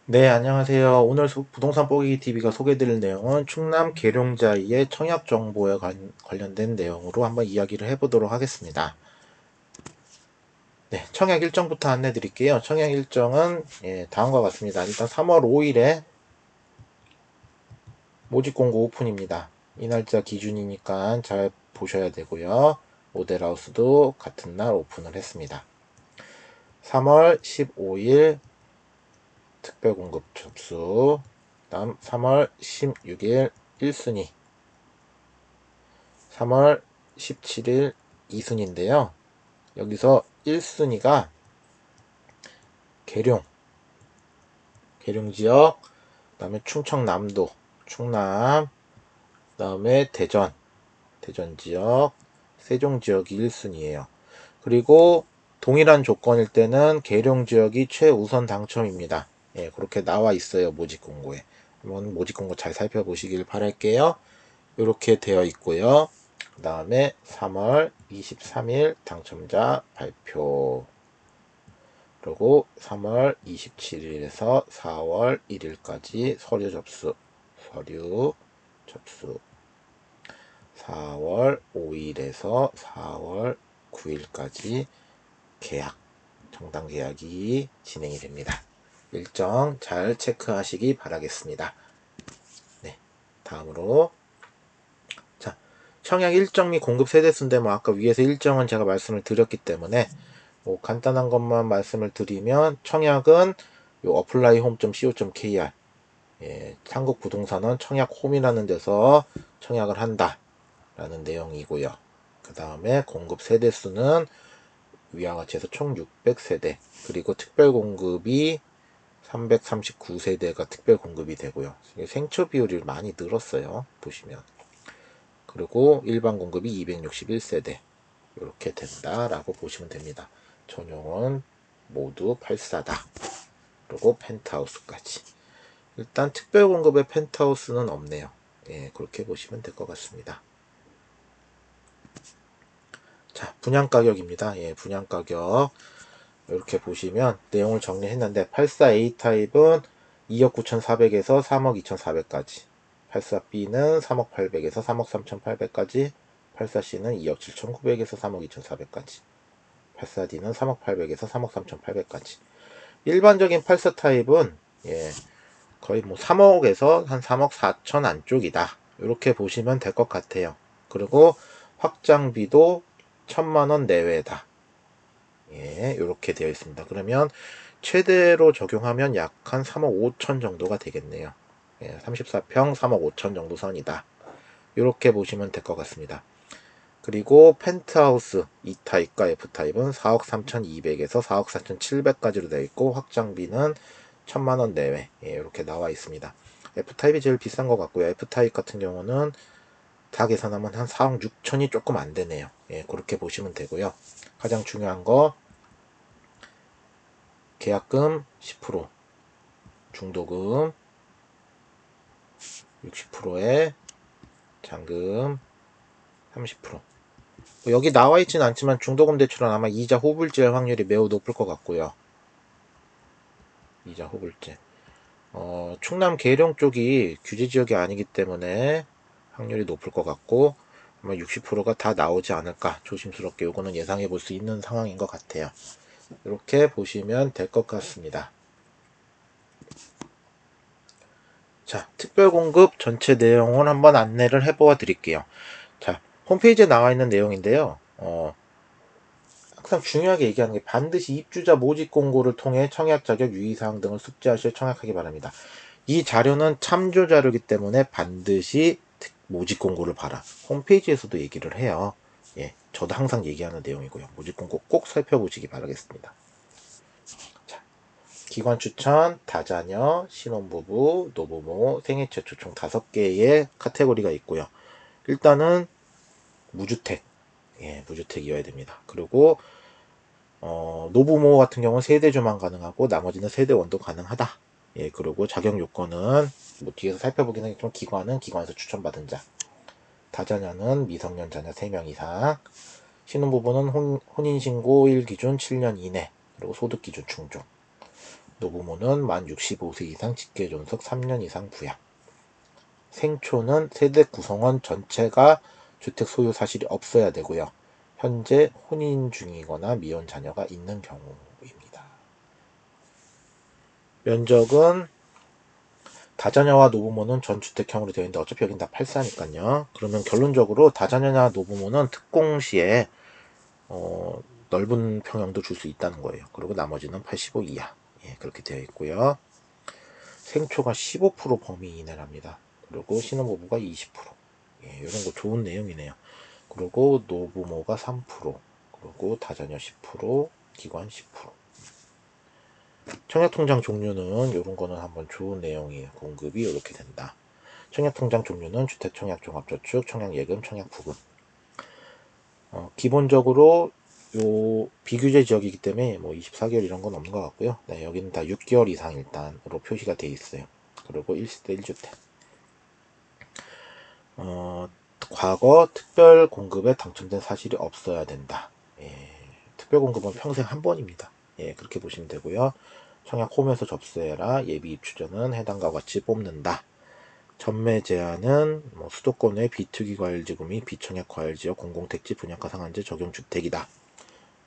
네, 안녕하세요. 오늘 부동산 뽀개기 TV가 소개해드릴 내용은 충남 계룡자이의 청약 정보에 관련된 내용으로 한번 이야기를 해보도록 하겠습니다. 네, 청약 일정부터 안내 드릴게요. 청약 일정은 다음과 같습니다. 일단 3월 5일에 모집 공고 오픈입니다. 이 날짜 기준이니까 잘 보셔야 되고요. 모델하우스도 같은 날 오픈을 했습니다. 3월 15일 특별공급 접수, 다음 3월 16일 1순위, 3월 17일 2순위인데요. 여기서 1순위가 계룡, 계룡 지역, 그 다음에 충청남도, 충남, 그 다음에 대전, 대전 지역, 세종 지역이 1순위예요. 그리고 동일한 조건일 때는 계룡 지역이 최우선 당첨입니다. 예, 그렇게 나와 있어요. 모집 공고에. 한번 모집 공고 잘 살펴보시길 바랄게요. 이렇게 되어 있고요. 그 다음에 3월 23일 당첨자 발표, 그리고 3월 27일에서 4월 1일까지 서류 접수, 4월 5일에서 4월 9일까지 계약, 정당 계약이 진행이 됩니다. 일정 잘 체크하시기 바라겠습니다. 네, 다음으로 청약 일정 및 공급 세대수인데 아까 위에서 일정은 제가 말씀을 드렸기 때문에 간단한 것만 말씀을 드리면, 청약은 요 applyhome.co.kr, 한국 부동산은 청약홈이라는 데서 청약을 한다 라는 내용이고요. 그 다음에 공급 세대수는 위와 같이 해서 총 600세대, 그리고 특별공급이 339세대가 특별공급이 되고요. 생초 비율이 많이 늘었어요, 보시면. 그리고 일반 공급이 261세대, 이렇게 된다라고 보시면 됩니다. 전용은 모두 84다. 그리고 펜트하우스까지. 일단 특별 공급의 펜트하우스는 없네요. 예, 그렇게 보시면 될 것 같습니다. 자, 분양 가격입니다. 예, 분양 가격. 이렇게 보시면 내용을 정리했는데, 84A 타입은 2억 9,400에서 3억 2,400까지. 84B는 3억 800에서 3억 3,800까지. 84C는 2억 7,900에서 3억 2,400까지. 84D는 3억 800에서 3억 3,800까지. 일반적인 84 타입은 거의 3억에서 한 3억 4천 안쪽이다. 이렇게 보시면 될 것 같아요. 그리고 확장비도 1,000만원 내외다. 이렇게 되어 있습니다. 그러면 최대로 적용하면 약 한 3억 5천 정도가 되겠네요. 34평 3억 5천 정도 선이다. 이렇게 보시면 될 것 같습니다. 그리고 펜트하우스 E타입과 F타입은 4억 3,200에서 4억 4,700까지로 되어 있고, 확장비는 1,000만원 내외, 이렇게 나와 있습니다. F타입이 제일 비싼 것 같고요. F타입 같은 경우는 다 계산하면 한 4억 6천이 조금 안 되네요. 그렇게 보시면 되고요. 가장 중요한 거, 계약금 10%, 중도금 60%에 잔금 30%. 여기 나와 있지는 않지만 중도금 대출은 아마 이자 호불제할 확률이 매우 높을 것 같고요. 이자 호불제. 충남 계룡 쪽이 규제 지역이 아니기 때문에 확률이 높을 것 같고, 아마 60%가 다 나오지 않을까 조심스럽게 요거는 예상해 볼 수 있는 상황인 것 같아요. 이렇게 보시면 될 것 같습니다. 자, 특별공급 전체 내용을 한번 안내를 해보아 드릴게요. 자, 홈페이지에 나와 있는 내용인데요. 항상 중요하게 얘기하는 게, 반드시 입주자 모집 공고를 통해 청약 자격 유의사항 등을 숙지하실 청약하기 바랍니다. 이 자료는 참조 자료이기 때문에 반드시 모집 공고를 봐라. 홈페이지에서도 얘기를 해요. 저도 항상 얘기하는 내용이고요. 모집 공고 꼭 살펴보시기 바라겠습니다. 자, 기관 추천, 다자녀, 신혼부부, 노부모, 생애 최초 총 5개의 카테고리가 있고요. 일단은 무주택, 무주택이어야 됩니다. 그리고 노부모 같은 경우는 세대주만 가능하고 나머지는 세대원도 가능하다. 그리고 자격 요건은 뒤에서 살펴보긴 하겠지만, 기관은 기관에서 추천받은 자, 다자녀는 미성년 자녀 3명 이상, 신혼부부는 혼인신고 1기준 7년 이내, 그리고 소득기준 충족. 노부모는 만 65세 이상 직계존속 3년 이상 부양. 생초는 세대 구성원 전체가 주택 소유 사실이 없어야 되고요. 현재 혼인 중이거나 미혼 자녀가 있는 경우입니다. 면적은 다자녀와 노부모는 전주택형으로 되어 있는데 어차피 여긴 다 8사니까요. 그러면 결론적으로 다자녀나 노부모는 특공시에 넓은 평형도 줄 수 있다는 거예요. 그리고 나머지는 85 이하. 예, 그렇게 되어 있고요. 생초가 15% 범위 이내랍니다. 그리고 신혼부부가 20%. 예, 이런 거 좋은 내용이네요. 그리고 노부모가 3%. 그리고 다자녀 10%, 기관 10%. 청약통장 종류는 이런 거는 한번 좋은 내용이에요. 공급이 이렇게 된다. 청약통장 종류는 주택청약종합저축, 청약예금, 청약부금. 기본적으로 요 비규제 지역이기 때문에 뭐 24개월 이런 건 없는 것 같고요. 네, 여기는 다 6개월 이상 일단으로 표시가 되어 있어요. 그리고 1세대 1주택. 과거 특별 공급에 당첨된 사실이 없어야 된다. 예, 특별 공급은 평생 한 번입니다. 예, 그렇게 보시면 되고요. 청약 홈에서 접수해라. 예비 입주자는 해당과 같이 뽑는다. 전매 제한은 수도권의 비투기 과열지구 및 비청약 과열지역 공공택지 분양가 상한제 적용 주택이다.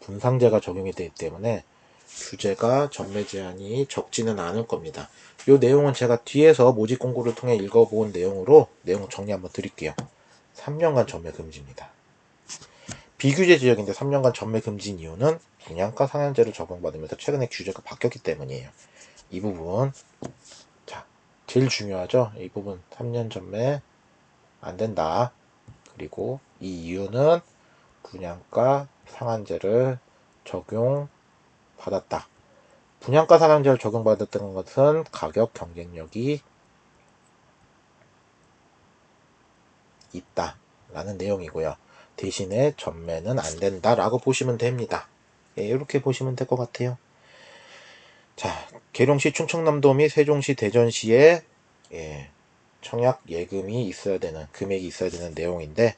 분상제가 적용이 되기 때문에 규제가 전매 제한이 적지는 않을 겁니다. 이 내용은 제가 뒤에서 모집 공고를 통해 읽어본 내용으로 내용 정리 한번 드릴게요. 3년간 전매 금지입니다. 비규제 지역인데 3년간 전매 금지인 이유는 분양가 상한제를 적용받으면서 최근에 규제가 바뀌었기 때문이에요. 이 부분 자 제일 중요하죠. 이 부분 3년 전매 안 된다. 그리고 이 이유는 분양가 상한제를 적용받았다. 분양가 상한제를 적용받았다는 것은 가격 경쟁력이 있다 라는 내용이고요. 대신에 전매는 안 된다 라고 보시면 됩니다. 예, 이렇게 보시면 될 것 같아요. 자, 계룡시, 충청남도 및 세종시, 대전시에 청약 예금이 있어야 되는 금액이 있어야 되는 내용인데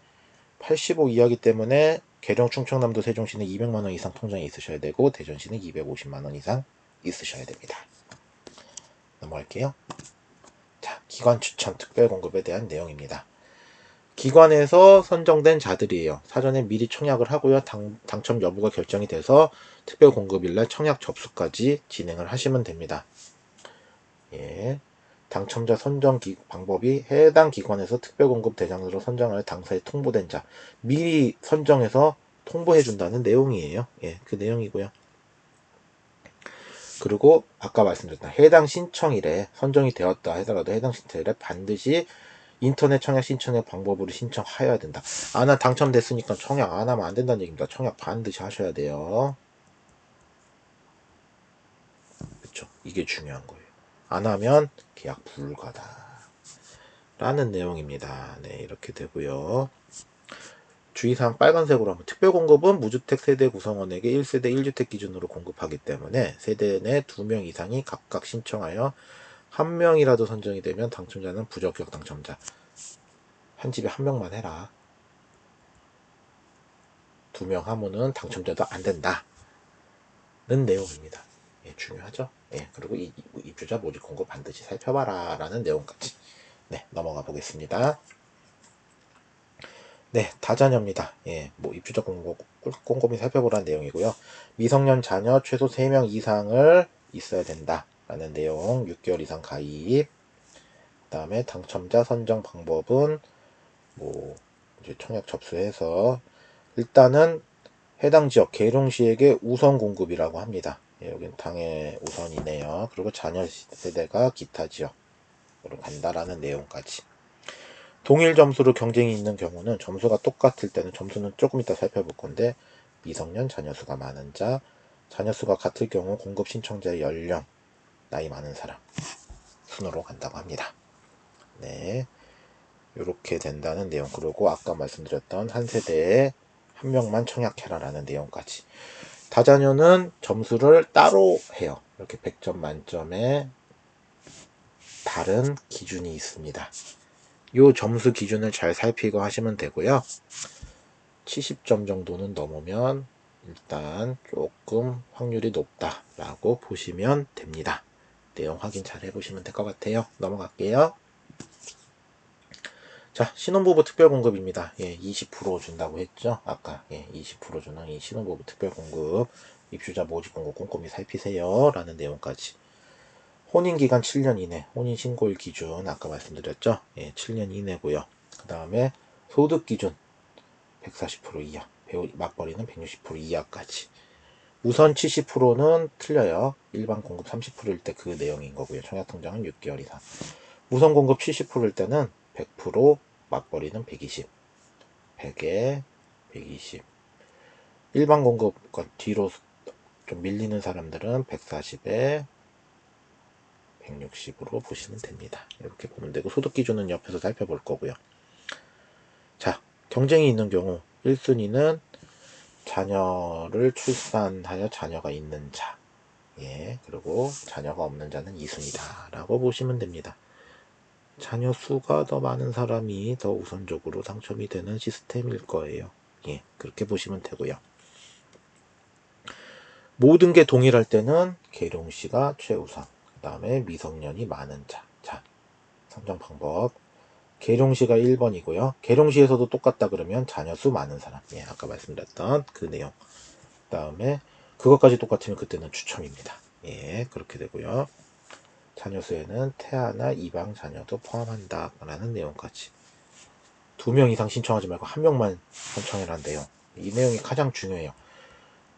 85 이하기 때문에 계룡, 충청남도, 세종시는 200만원 이상 통장에 있으셔야 되고 대전시는 250만원 이상 있으셔야 됩니다. 넘어갈게요. 자, 기관 추천 특별 공급에 대한 내용입니다. 기관에서 선정된 자들이에요. 사전에 미리 청약을 하고요. 당첨 여부가 결정이 돼서 특별 공급일날 청약 접수까지 진행을 하시면 됩니다. 예. 당첨자 선정 방법이 해당 기관에서 특별 공급 대상으로 선정할 당사에 통보된 자 미리 선정해서 통보해 준다는 내용이에요. 예, 그 내용이고요. 그리고 아까 말씀드렸던 해당 신청일에 선정이 되었다 하더라도 해당 신청일에 반드시 인터넷 청약 신청의 방법으로 신청하여야 된다. 나 당첨됐으니까 청약 안 하면 안 된다는 얘기입니다. 청약 반드시 하셔야 돼요. 그렇죠? 이게 중요한 거예요. 안 하면 계약 불가다. 라는 내용입니다. 네, 이렇게 되고요. 주의사항 빨간색으로 하면 특별공급은 무주택 세대 구성원에게 1세대 1주택 기준으로 공급하기 때문에 세대 내 2명 이상이 각각 신청하여 1명이라도 선정이 되면 당첨자는 부적격 당첨자. 한 집에 1명만 해라. 2명 하면은 당첨자도 안 된다. 는 내용입니다. 예, 중요하죠? 예, 그리고 입주자 모집 공고 반드시 살펴봐라. 라는 내용까지. 네, 넘어가 보겠습니다. 네, 다자녀입니다. 예, 입주자 꼼꼼히 살펴보라는 내용이고요. 미성년 자녀 최소 3명 이상을 있어야 된다. 라는 내용, 6개월 이상 가입. 그 다음에 당첨자 선정 방법은, 이제 청약 접수해서, 일단은 해당 지역, 계룡시에게 우선 공급이라고 합니다. 예, 여긴 당해 우선이네요. 그리고 자녀 세대가 기타 지역으로 간다라는 내용까지. 동일 점수로 경쟁이 있는 경우는 점수가 똑같을 때는 점수는 조금 이따 살펴볼 건데 미성년 자녀수가 많은 자, 자녀수가 같을 경우 공급 신청자의 연령, 나이 많은 사람 순으로 간다고 합니다. 네, 이렇게 된다는 내용. 그리고 아까 말씀드렸던 한 세대에 1명만 청약해라라는 내용까지. 다자녀는 점수를 따로 해요. 이렇게 100점 만점에 다른 기준이 있습니다. 이 점수 기준을 잘 살피고 하시면 되고요. 70점 정도는 넘으면 일단 조금 확률이 높다라고 보시면 됩니다. 내용 확인 잘 해보시면 될 것 같아요. 넘어갈게요. 자, 신혼부부 특별공급입니다. 예, 20% 준다고 했죠? 아까, 예, 20% 주는 이 신혼부부 특별공급, 입주자 모집공고 꼼꼼히 살피세요. 라는 내용까지. 혼인기간 7년 이내, 혼인신고일 기준, 아까 말씀드렸죠? 예, 7년 이내고요. 그 다음에 소득기준 140% 이하, 맞벌이는 160% 이하까지. 우선 70%는 틀려요. 일반 공급 30%일 때 그 내용인 거고요. 청약통장은 6개월 이상. 우선 공급 70%일 때는 100%, 맞벌이는 120, 100에 120. 일반 공급 뒤로 좀 밀리는 사람들은 140에 160으로 보시면 됩니다. 이렇게 보면 되고, 소득 기준은 옆에서 살펴볼 거고요. 자, 경쟁이 있는 경우 1순위는 자녀를 출산하여 자녀가 있는 자, 예, 그리고 자녀가 없는 자는 2순위다 라고 보시면 됩니다. 자녀 수가 더 많은 사람이 더 우선적으로 당첨이 되는 시스템일 거예요. 예, 그렇게 보시면 되고요. 모든 게 동일할 때는 계룡시가 최우선, 그 다음에 미성년이 많은 자. 자, 선정 방법. 계룡시가 1번이고요. 계룡시에서도 똑같다 그러면 자녀 수 많은 사람. 예, 아까 말씀드렸던 그 내용. 그 다음에 그것까지 똑같으면 그때는 추첨입니다. 예, 그렇게 되고요. 자녀 수에는 태아나 입양 자녀도 포함한다 라는 내용까지. 2명 이상 신청하지 말고 1명만 신청해라는 내용. 이 내용이 가장 중요해요.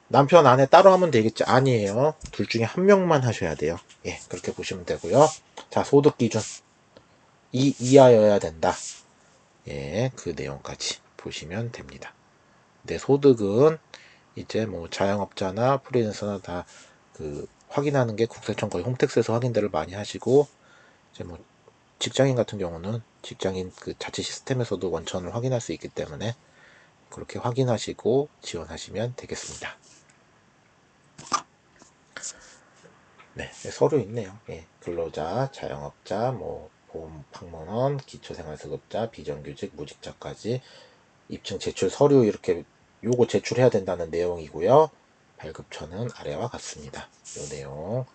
남편 아내 따로 하면 되겠지? 아니에요. 둘 중에 1명만 하셔야 돼요. 예, 그렇게 보시면 되고요. 자, 소득 기준. 이 이하여야 된다. 예, 그 내용까지 보시면 됩니다. 내 소득은 이제 뭐 자영업자나 프리랜서나 다 그 확인하는 게 국세청 거의 홈택스에서 확인들을 많이 하시고, 이제 뭐 직장인 같은 경우는 직장인 그 자체 시스템에서도 원천을 확인할 수 있기 때문에 그렇게 확인하시고 지원하시면 되겠습니다. 네, 서류 있네요. 예, 근로자, 자영업자, 뭐 보험 판문원, 기초생활수급자, 비정규직, 무직자까지 입증 제출 서류 이렇게 요거 제출해야 된다는 내용이고요. 발급처는 아래와 같습니다. 요 내용.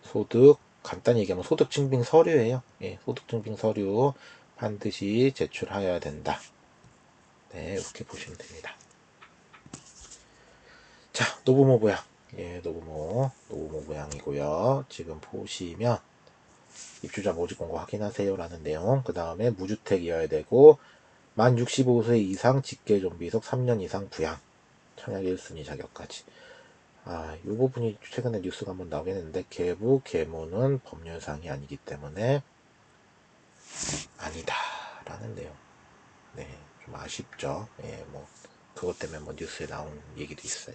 소득 간단히 얘기하면 소득 증빙 서류예요. 예, 소득 증빙 서류 반드시 제출하여야 된다. 네, 이렇게 보시면 됩니다. 자, 노부모 부양. 예, 노부모 부양이고요. 지금 보시면 입주자 모집 공고 확인하세요 라는 내용. 그 다음에 무주택이어야 되고 만 65세 이상 직계 좀비속 3년 이상 부양. 청약 1순위 자격까지. 아, 이 부분이 최근에 뉴스가 한번 나오긴 했는데 계부, 계모는 법률상이 아니기 때문에 아니다 라는 내용. 네, 좀 아쉽죠. 예, 뭐 그것 때문에 뭐 뉴스에 나온 얘기도 있어요.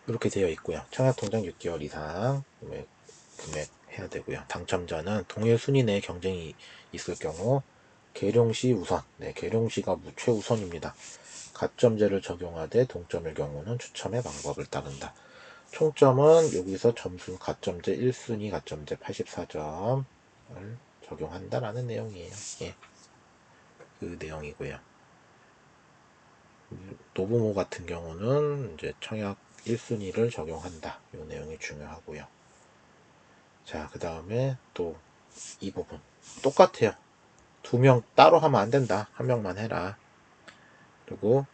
이렇게 되어 있고요. 청약통장 6개월 이상 금액 해야 되고요. 당첨자는 동일 순위 내 경쟁이 있을 경우 계룡시 우선, 네, 계룡시가 최우선입니다. 가점제를 적용하되 동점일 경우는 추첨의 방법을 따른다. 총점은 여기서 점수 가점제 1순위 가점제 84점을 적용한다라는 내용이에요. 예, 그 내용이고요. 노부모 같은 경우는 이제 청약 1순위를 적용한다. 이 내용이 중요하고요. 자, 그 다음에 또 이 부분 똑같아요. 2명 따로 하면 안 된다. 1명만 해라. 그리고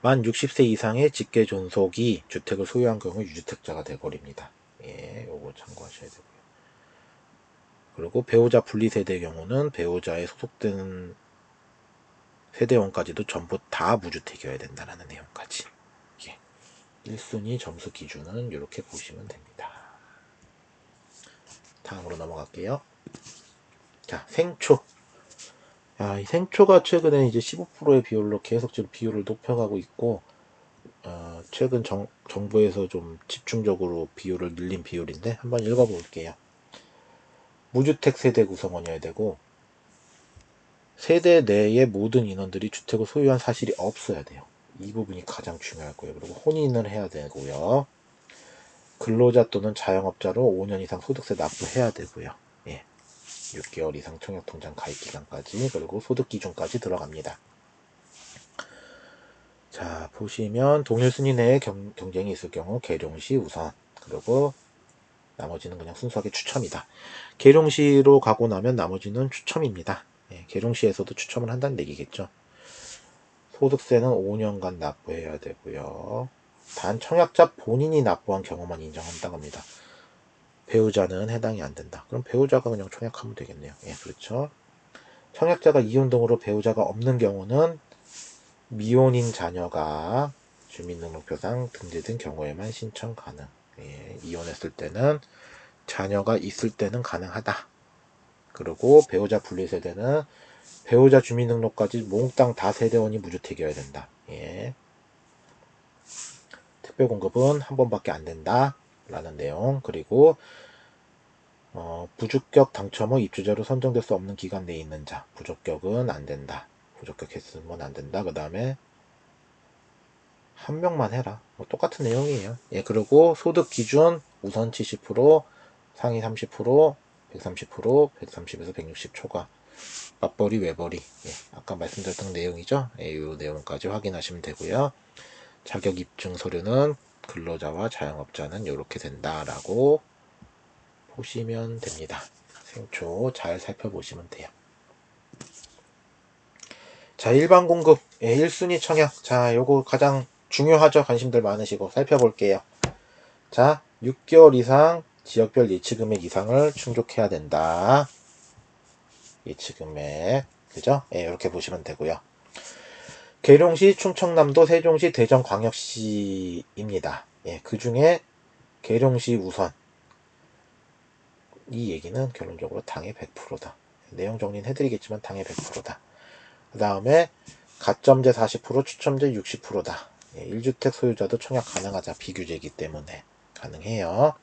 만 60세 이상의 직계 존속이 주택을 소유한 경우 유주택자가 되버립니다. 예, 요거 참고하셔야 되고요. 그리고 배우자 분리세대의 경우는 배우자에 소속된 세대원까지도 전부 다 무주택이어야 된다는 내용까지. 예. 1순위 점수 기준은 이렇게 보시면 됩니다. 다음으로 넘어갈게요. 자, 생초. 야, 이 생초가 최근에 이제 15%의 비율로 계속 지금 비율을 높여가고 있고, 최근 정부에서 좀 집중적으로 비율을 늘린 비율인데 한번 읽어볼게요. 무주택 세대 구성원이어야 되고 세대 내의 모든 인원들이 주택을 소유한 사실이 없어야 돼요. 이 부분이 가장 중요할 거예요. 그리고 혼인을 해야 되고요. 근로자 또는 자영업자로 5년 이상 소득세 납부해야 되고요. 예, 6개월 이상 청약통장 가입 기간까지 그리고 소득 기준까지 들어갑니다. 자, 보시면 동일 순위 내에 경쟁이 있을 경우 계룡시 우선, 그리고 나머지는 그냥 순수하게 추첨이다. 계룡시로 가고 나면 나머지는 추첨입니다. 예, 계룡시에서도 추첨을 한다는 얘기겠죠. 소득세는 5년간 납부해야 되고요. 단 청약자 본인이 납부한 경우만 인정한다고 합니다. 배우자는 해당이 안 된다. 그럼 배우자가 그냥 청약하면 되겠네요. 예, 그렇죠. 청약자가 이혼 등으로 배우자가 없는 경우는 미혼인 자녀가 주민등록표상 등재된 경우에만 신청 가능. 예, 이혼했을 때는 자녀가 있을 때는 가능하다. 그리고 배우자 분리세대는 배우자 주민등록까지 몽땅 다 세대원이 무주택이어야 된다. 예. 특별공급은 한 번밖에 안 된다. 라는 내용. 그리고 부주격 당첨 후 입주자로 선정될 수 없는 기간 내에 있는 자. 부적격은 안 된다. 부적격 했으면 안 된다. 그 다음에 한 명만 해라. 뭐 똑같은 내용이에요. 예, 그리고 소득 기준 우선 70%, 상위 30%, 130%, 130에서 160 초과. 맞벌이, 외벌이. 예, 아까 말씀드렸던 내용이죠. 예, 이 내용까지 확인하시면 되고요. 자격 입증 서류는 근로자와 자영업자는 이렇게 된다라고 보시면 됩니다. 생초 잘 살펴보시면 돼요. 자, 일반 공급, 예, 1순위 청약. 자, 요거 가장 중요하죠. 관심들 많으시고 살펴볼게요. 자, 6개월 이상 지역별 예치금액 이상을 충족해야 된다. 예치금액, 그죠? 예, 이렇게 보시면 되고요. 계룡시, 충청남도, 세종시, 대전광역시입니다. 예, 그 중에 계룡시 우선. 이 얘기는 결론적으로 당의 100%다. 내용 정리는 해드리겠지만 당의 100%다. 그 다음에 가점제 40%, 추첨제 60%다. 예, 1주택 소유자도 청약 가능하자. 비규제이기 때문에 가능해요.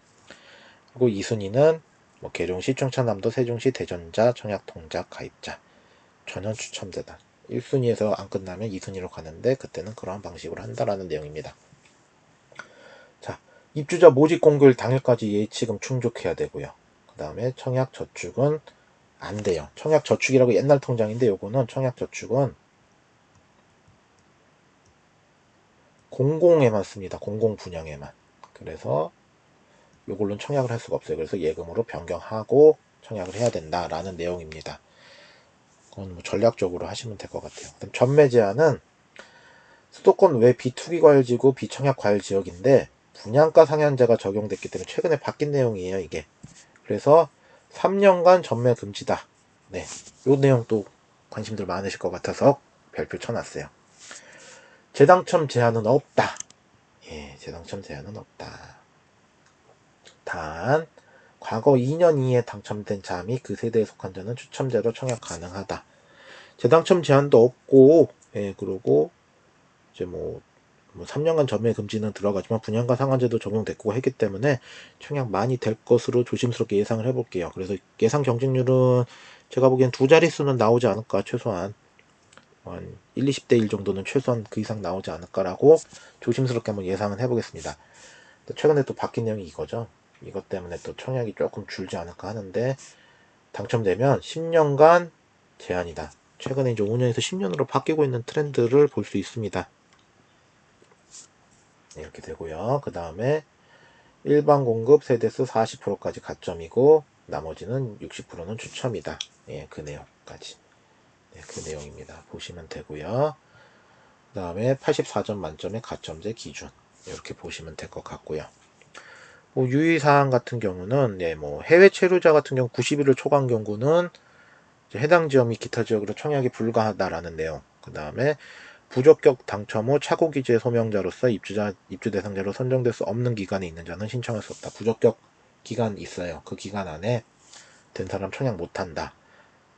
그리고 2순위는 뭐 계룡시, 충청남도, 세종시, 대전자, 청약 동작 가입자. 전원 추첨제다. 1순위에서 안 끝나면 2순위로 가는데 그때는 그러한 방식으로 한다라는 내용입니다. 자, 입주자 모집 공고일 당일까지 예치금 충족해야 되고요. 그 다음에 청약 저축은 안 돼요. 청약 저축이라고 옛날 통장인데 요거는 청약 저축은 공공에만 씁니다. 공공 분양에만. 그래서 요걸로는 청약을 할 수가 없어요. 그래서 예금으로 변경하고 청약을 해야 된다라는 내용입니다. 그건 뭐 전략적으로 하시면 될 것 같아요. 그다음 전매 제한은 수도권 외 비투기과열지구 비청약과열지역인데 분양가 상한제가 적용됐기 때문에 최근에 바뀐 내용이에요. 이게. 그래서 3년간 전매 금지다. 네, 요 내용 또 관심들 많으실 것 같아서 별표 쳐놨어요. 재당첨 제한은 없다. 예, 재당첨 제한은 없다. 단 과거 2년 이내에 당첨된 자 및 그 세대에 속한 자는 추첨제로 청약 가능하다. 재당첨 제한도 없고, 예, 그리고 이제 뭐 3년간 전매 금지는 들어가지만 분양가 상한제도 적용됐고 했기 때문에 청약 많이 될 것으로 조심스럽게 예상을 해볼게요. 그래서 예상 경쟁률은 제가 보기엔 두 자릿수는 나오지 않을까. 최소한 한 1, 20대 1 정도는 최소한 그 이상 나오지 않을까라고 조심스럽게 한번 예상을 해보겠습니다. 최근에 또 바뀐 내용이 이거죠. 이것 때문에 또 청약이 조금 줄지 않을까 하는데 당첨되면 10년간 제한이다. 최근에 이제 5년에서 10년으로 바뀌고 있는 트렌드를 볼 수 있습니다. 이렇게 되고요. 그 다음에 일반 공급 세대수 40%까지 가점이고 나머지는 60%는 추첨이다. 예, 그 내용까지. 네, 그 내용입니다. 보시면 되고요. 그 다음에 84점 만점의 가점제 기준 이렇게 보시면 될 것 같고요. 뭐 유의사항 같은 경우는 네, 뭐 해외 체류자 같은 경우 90일을 초과한 경우는 해당 지역 및 기타 지역으로 청약이 불가하다라는 내용. 그 다음에 부적격 당첨 후 차고 기재 소명자로서 입주 대상자로 선정될 수 없는 기간에 있는 자는 신청할 수 없다. 부적격 기간 있어요. 그 기간 안에 된 사람 청약 못한다.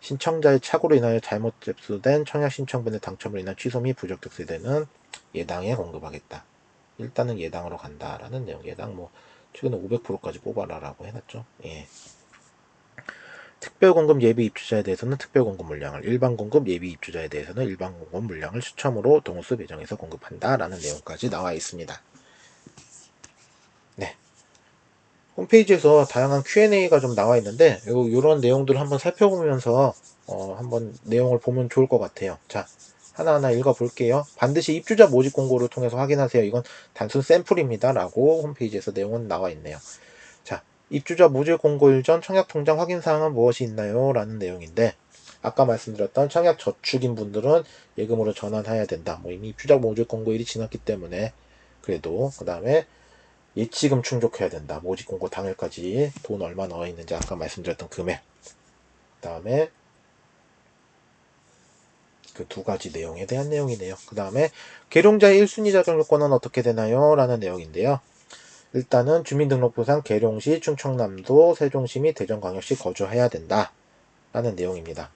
신청자의 착오로 인하여 잘못 접수된 청약 신청분의 당첨으로 인한 취소 및 부적격 세대는 예당에 공급하겠다. 일단은 예당으로 간다라는 내용. 예당 뭐 최근에 500%까지 뽑아라라고 해놨죠. 예. 특별공급 예비 입주자에 대해서는 특별공급 물량을, 일반공급 예비 입주자에 대해서는 일반공급 물량을 추첨으로 동호수 배정해서 공급한다라는 내용까지 나와 있습니다. 네. 홈페이지에서 다양한 Q&A가 좀 나와 있는데 요런 내용들을 한번 살펴보면서 한번 내용을 보면 좋을 것 같아요. 자, 하나하나 읽어볼게요. 반드시 입주자 모집 공고를 통해서 확인하세요. 이건 단순 샘플입니다. 라고 홈페이지에서 내용은 나와 있네요. 자, 입주자 모집 공고일 전 청약통장 확인사항은 무엇이 있나요? 라는 내용인데, 아까 말씀드렸던 청약 저축인 분들은 예금으로 전환해야 된다. 뭐 이미 입주자 모집 공고일이 지났기 때문에 그래도 그 다음에 예치금 충족해야 된다. 모집 공고 당일까지 돈 얼마 넣어 있는지 아까 말씀드렸던 금액. 그 다음에 그 두 가지 내용에 대한 내용이네요. 그 다음에 계룡자의 1순위 자격 요건은 어떻게 되나요? 라는 내용인데요. 일단은 주민등록부상 계룡시, 충청남도, 세종시 및 대전광역시 거주해야 된다. 라는 내용입니다.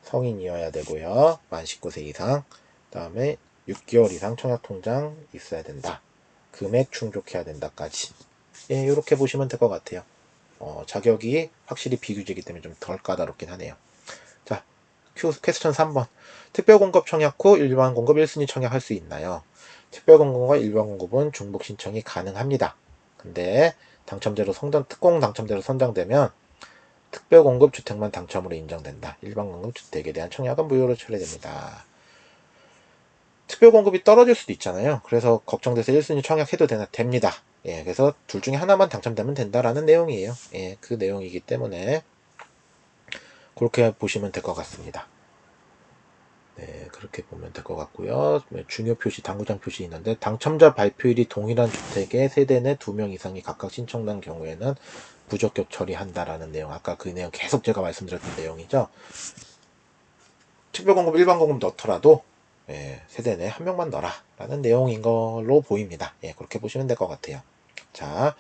성인이어야 되고요. 만 19세 이상. 그 다음에 6개월 이상 청약통장 있어야 된다. 금액 충족해야 된다까지. 예, 이렇게 보시면 될 것 같아요. 자격이 확실히 비규제이기 때문에 좀 덜 까다롭긴 하네요. 자, 퀘스천 3번. 특별공급 청약 후 일반 공급 1순위 청약할 수 있나요? 특별공급과 일반 공급은 중복 신청이 가능합니다. 근데 당첨자로 특공 당첨자로 선정되면 특별공급 주택만 당첨으로 인정된다. 일반 공급 주택에 대한 청약은 무효로 처리됩니다. 특별공급이 떨어질 수도 있잖아요. 그래서 걱정돼서 1순위 청약해도 됩니다. 예, 그래서 둘 중에 하나만 당첨되면 된다라는 내용이에요. 예, 그 내용이기 때문에 그렇게 보시면 될 것 같습니다. 네, 그렇게 보면 될 것 같고요. 중요 표시, 당구장 표시 있는데 당첨자 발표일이 동일한 주택에 세대 내 2명 이상이 각각 신청한 경우에는 부적격 처리한다라는 내용. 아까 그 내용 계속 제가 말씀드렸던 내용이죠. 특별공급, 일반공급 넣더라도 세대 내 한 명만 넣어라 라는 내용인 걸로 보입니다. 예, 그렇게 보시면 될 것 같아요. 자,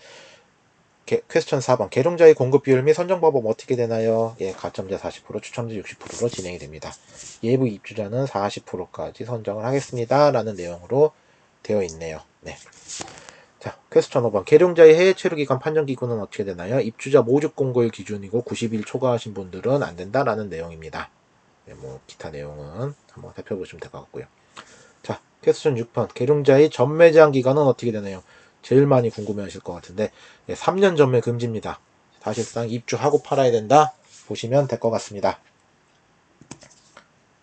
퀘스천 4번. 계룡자의 공급 비율 및 선정 방법 어떻게 되나요? 예, 가점자 40%, 추첨자 60%로 진행이 됩니다. 예부 입주자는 40%까지 선정을 하겠습니다. 라는 내용으로 되어 있네요. 네. 자, 퀘스천 5번. 계룡자의 해외 체류 기간 판정 기구는 어떻게 되나요? 입주자 모집 공고일 기준이고 90일 초과하신 분들은 안 된다라는 내용입니다. 네, 뭐 기타 내용은 한번 살펴보시면 될 것 같고요. 자, 퀘스천 6번. 계룡자의 전매 제한 기간은 어떻게 되나요? 제일 많이 궁금해하실 것 같은데 3년 전매 금지입니다. 사실상 입주하고 팔아야 된다 보시면 될 것 같습니다.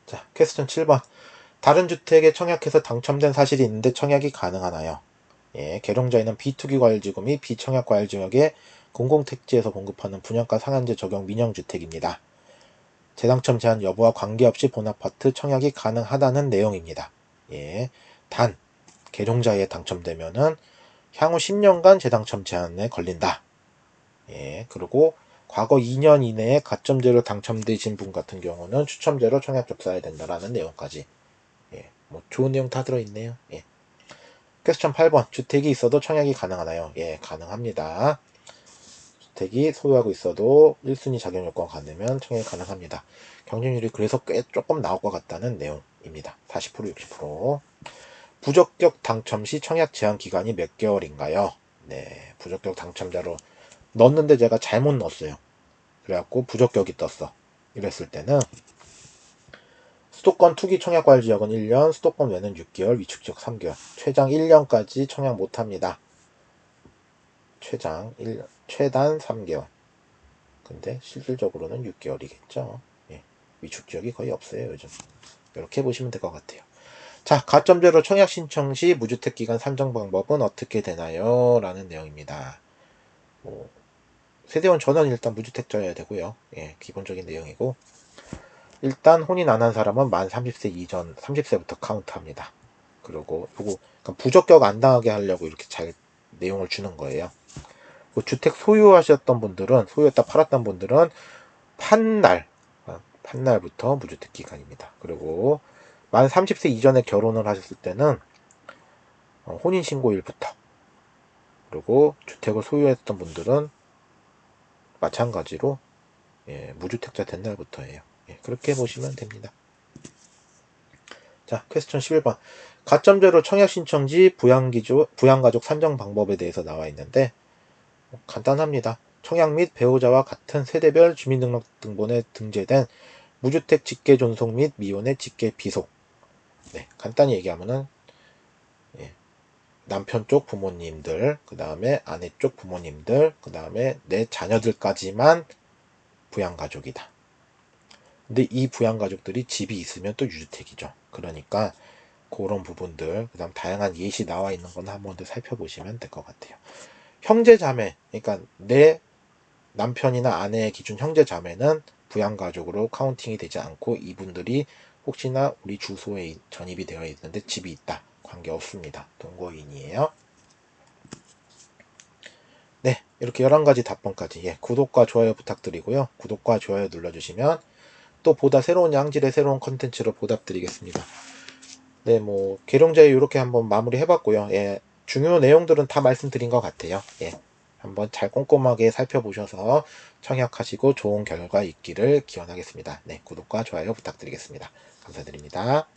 자, 퀘스천 7번. 다른 주택에 청약해서 당첨된 사실이 있는데 청약이 가능하나요? 예, 계룡자에는 비투기 과열지구 및 비청약 과열지역에 공공택지에서 공급하는 분양가 상한제 적용 민영주택입니다. 재당첨 제한 여부와 관계없이 본아파트 청약이 가능하다는 내용입니다. 예, 단 계룡자에 당첨되면은 향후 10년간 재당첨 제한에 걸린다. 예, 그리고 과거 2년 이내에 가점제로 당첨되신 분 같은 경우는 추첨제로 청약 접수해야 된다라는 내용까지. 예, 뭐 좋은 내용 다 들어있네요. 예. 퀘스천 8번. 주택이 있어도 청약이 가능하나요? 예, 가능합니다. 주택이 소유하고 있어도 1순위 자격 요건 가능하면 청약이 가능합니다. 경쟁률이 그래서 꽤 조금 나올 것 같다는 내용입니다. 40%, 60%. 부적격 당첨 시 청약 제한 기간이 몇 개월인가요? 네, 부적격 당첨자로 넣었는데 제가 잘못 넣었어요. 그래갖고 부적격이 떴어. 이랬을 때는 수도권 투기 청약 과열 지역은 1년, 수도권 외는 6개월, 위축 지역 3개월. 최장 1년까지 청약 못합니다. 최장 1년, 최단 3개월. 근데 실질적으로는 6개월이겠죠. 예, 위축 지역이 거의 없어요, 요즘. 이렇게 보시면 될 것 같아요. 자, 가점제로 청약 신청 시 무주택 기간 산정 방법은 어떻게 되나요? 라는 내용입니다. 뭐, 세대원 전원이 일단 무주택자여야 되고요. 예, 기본적인 내용이고. 일단 혼인 안 한 사람은 만 30세 이전, 30세부터 카운트합니다. 그리고 요거 그러니까 부적격 안 당하게 하려고 이렇게 잘 내용을 주는 거예요. 주택 소유하셨던 분들은 소유했다 팔았던 분들은 판날부터 무주택 기간입니다. 그리고 만 30세 이전에 결혼을 하셨을 때는 혼인신고일부터 그리고 주택을 소유했던 분들은 마찬가지로 무주택자 된 날부터예요. 그렇게 보시면 됩니다. 자, 퀘스천 11번. 가점제로 청약 신청지 부양가족 산정 방법에 대해서 나와 있는데 간단합니다. 청약 및 배우자와 같은 세대별 주민등록등본에 등재된 무주택 직계 존속 및 미혼의 직계 비속. 네, 간단히 얘기하면은 남편 쪽 부모님들, 그 다음에 아내 쪽 부모님들, 그 다음에 내 자녀들까지만 부양가족이다. 근데 이 부양가족들이 집이 있으면 또 유주택이죠. 그러니까 그런 부분들, 그 다음 다양한 예시 나와 있는 건 한 번 더 살펴보시면 될 것 같아요. 형제자매, 그러니까 내 남편이나 아내의 기준 형제자매는 부양가족으로 카운팅이 되지 않고 이분들이 혹시나 우리 주소에 전입이 되어 있는데 집이 있다. 관계없습니다. 동거인이에요. 네, 이렇게 11가지 답변까지 구독과 좋아요 부탁드리고요. 구독과 좋아요 눌러주시면 또 보다 새로운 양질의 새로운 컨텐츠로 보답드리겠습니다. 네, 뭐 계룡자유 이렇게 한번 마무리 해봤고요. 중요 내용들은 다 말씀드린 것 같아요. 한번 잘 꼼꼼하게 살펴보셔서 청약하시고 좋은 결과 있기를 기원하겠습니다. 네, 구독과 좋아요 부탁드리겠습니다. 감사드립니다.